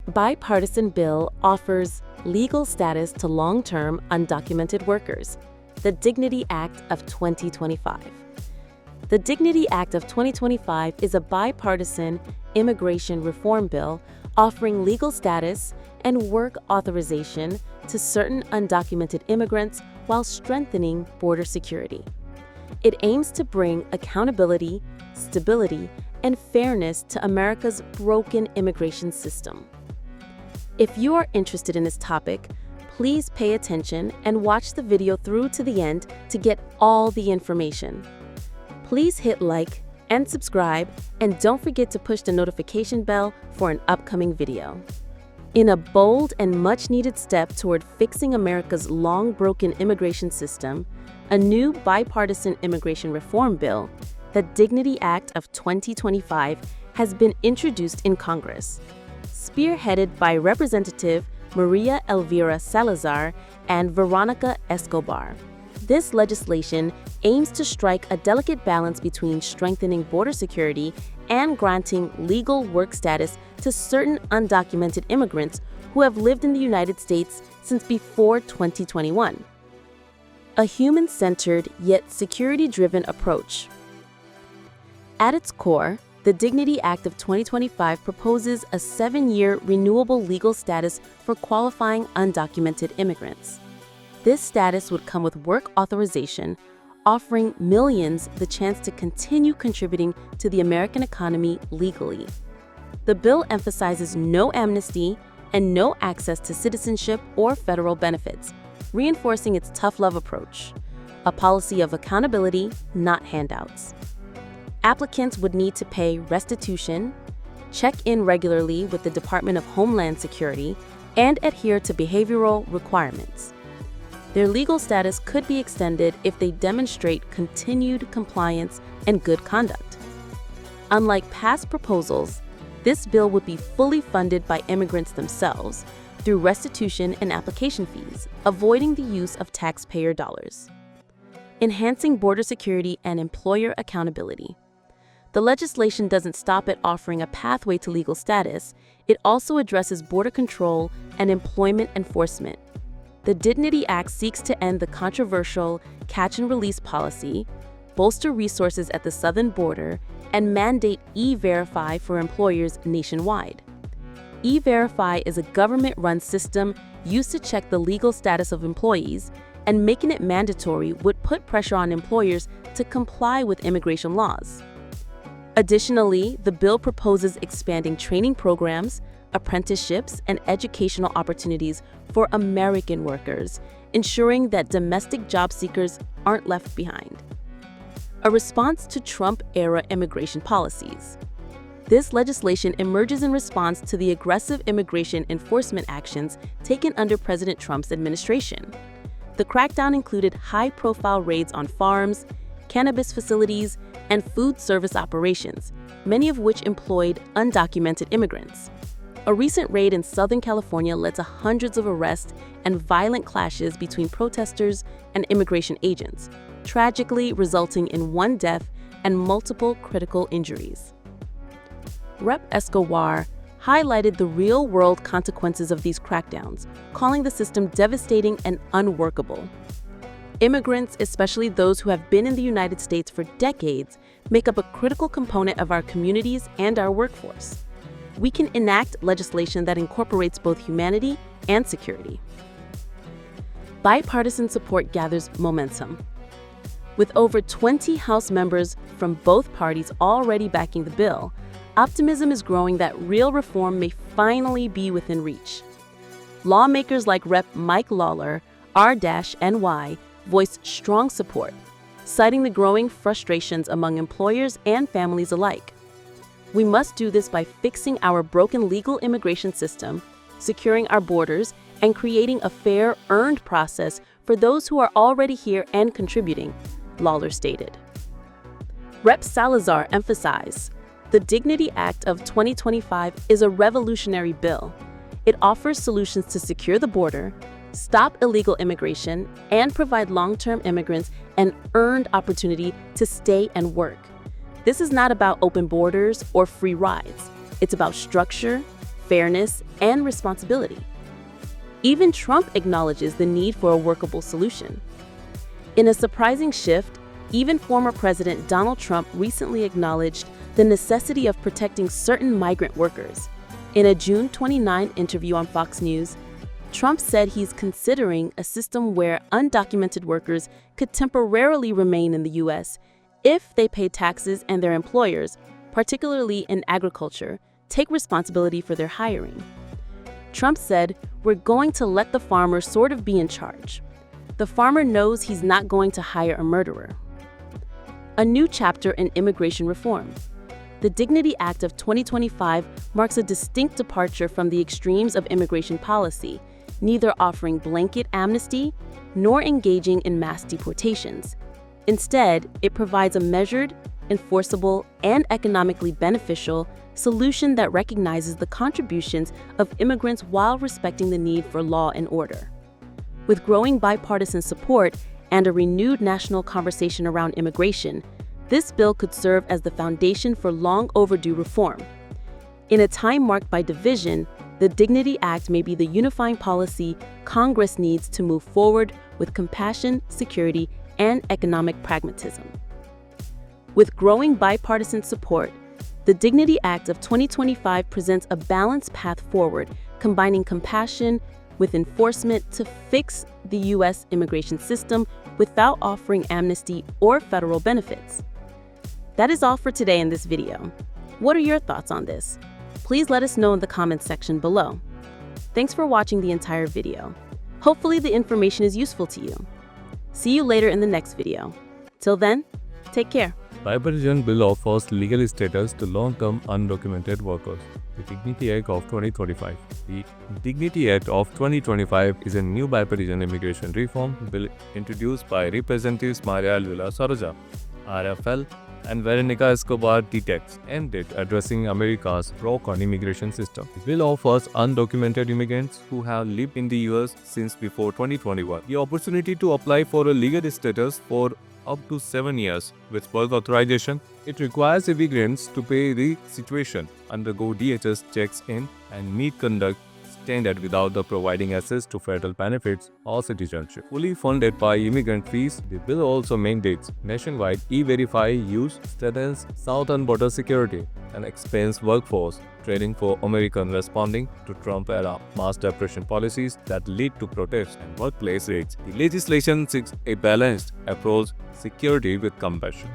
Bipartisan Bill offers legal status to long-term undocumented workers, the Dignity Act of 2025. The Dignity Act of 2025 is a bipartisan immigration reform bill offering legal status and work authorization to certain undocumented immigrants while strengthening border security. It aims to bring accountability, stability, and fairness to America's broken immigration system. If you are interested in this topic, please pay attention and watch the video through to the end to get all the information. Please hit like and subscribe, and don't forget to push the notification bell for an upcoming video. In a bold and much-needed step toward fixing America's long-broken immigration system, a new bipartisan immigration reform bill, the Dignity Act of 2025, has been introduced in Congress. Spearheaded by Representative Maria Elvira Salazar and Veronica Escobar. This legislation aims to strike a delicate balance between strengthening border security and granting legal work status to certain undocumented immigrants who have lived in the United States since before 2021. A human-centered yet security-driven approach. At its core, the Dignity Act of 2025 proposes a 7-year renewable legal status for qualifying undocumented immigrants. This status would come with work authorization, offering millions the chance to continue contributing to the American economy legally. The bill emphasizes no amnesty and no access to citizenship or federal benefits, reinforcing its tough love approach, a policy of accountability, not handouts. Applicants would need to pay restitution, check in regularly with the Department of Homeland Security, and adhere to behavioral requirements. Their legal status could be extended if they demonstrate continued compliance and good conduct. Unlike past proposals, this bill would be fully funded by immigrants themselves through restitution and application fees, avoiding the use of taxpayer dollars. Enhancing border security and employer accountability. The legislation doesn't stop at offering a pathway to legal status, it also addresses border control and employment enforcement. The Dignity Act seeks to end the controversial catch-and-release policy, bolster resources at the southern border, and mandate E-Verify for employers nationwide. E-Verify is a government-run system used to check the legal status of employees, and making it mandatory would put pressure on employers to comply with immigration laws. Additionally, the bill proposes expanding training programs, apprenticeships, and educational opportunities for American workers, ensuring that domestic job seekers aren't left behind. A response to Trump-era immigration policies. This legislation emerges in response to the aggressive immigration enforcement actions taken under President Trump's administration. The crackdown included high-profile raids on farms, cannabis facilities, and food service operations, many of which employed undocumented immigrants. A recent raid in Southern California led to hundreds of arrests and violent clashes between protesters and immigration agents, tragically resulting in one death and multiple critical injuries. Rep. Escobar highlighted the real-world consequences of these crackdowns, calling the system devastating and unworkable. Immigrants, especially those who have been in the United States for decades, make up a critical component of our communities and our workforce. We can enact legislation that incorporates both humanity and security. Bipartisan support gathers momentum. With over 20 House members from both parties already backing the bill, optimism is growing that real reform may finally be within reach. Lawmakers like Rep. Mike Lawler, R-NY, voiced strong support, citing the growing frustrations among employers and families alike. We must do this by fixing our broken legal immigration system, securing our borders, and creating a fair, earned process for those who are already here and contributing, Lawler stated. Rep. Salazar emphasized, the Dignity Act of 2025 is a revolutionary bill. It offers solutions to secure the border, stop illegal immigration, and provide long-term immigrants an earned opportunity to stay and work. This is not about open borders or free rides. It's about structure, fairness, and responsibility. Even Trump acknowledges the need for a workable solution. In a surprising shift, even former President Donald Trump recently acknowledged the necessity of protecting certain migrant workers. In a June 29 interview on Fox News, Trump said he's considering a system where undocumented workers could temporarily remain in the U.S. if they pay taxes and their employers, particularly in agriculture, take responsibility for their hiring. Trump said, "We're going to let the farmer sort of be in charge. The farmer knows he's not going to hire a murderer." A new chapter in immigration reform. The Dignity Act of 2025 marks a distinct departure from the extremes of immigration policy, neither offering blanket amnesty nor engaging in mass deportations. Instead, it provides a measured, enforceable, and economically beneficial solution that recognizes the contributions of immigrants while respecting the need for law and order. With growing bipartisan support and a renewed national conversation around immigration, this bill could serve as the foundation for long overdue reform. In a time marked by division, the Dignity Act may be the unifying policy Congress needs to move forward with compassion, security, and economic pragmatism. With growing bipartisan support, the Dignity Act of 2025 presents a balanced path forward, combining compassion with enforcement to fix the U.S. immigration system without offering amnesty or federal benefits. That is all for today in this video. What are your thoughts on this? Please let us know in the comments section below. Thanks for watching the entire video. Hopefully the information is useful to you. See you later in the next video. Till then, take care. Bipartisan Bill offers legal status to long-term undocumented workers. The Dignity Act of 2025. The Dignity Act of 2025 is a new bipartisan immigration reform bill introduced by Representatives Maria Elvira Saroja, RFL, and Veronica Escobar DTEX, aimed at addressing America's broken immigration system. The bill offers undocumented immigrants who have lived in the US since before 2021 the opportunity to apply for a legal status for up to 7 years with work authorization. It requires immigrants to pay re-situation, undergo DHS checks in, and meet conduct standard without the providing access to federal benefits or citizenship. Fully funded by immigrant fees, the bill also mandates nationwide e-verify use, strengthens southern border security, and expands workforce training for Americans responding to Trump-era mass deportation policies that lead to protests and workplace raids. The legislation seeks a balanced approach, security with compassion.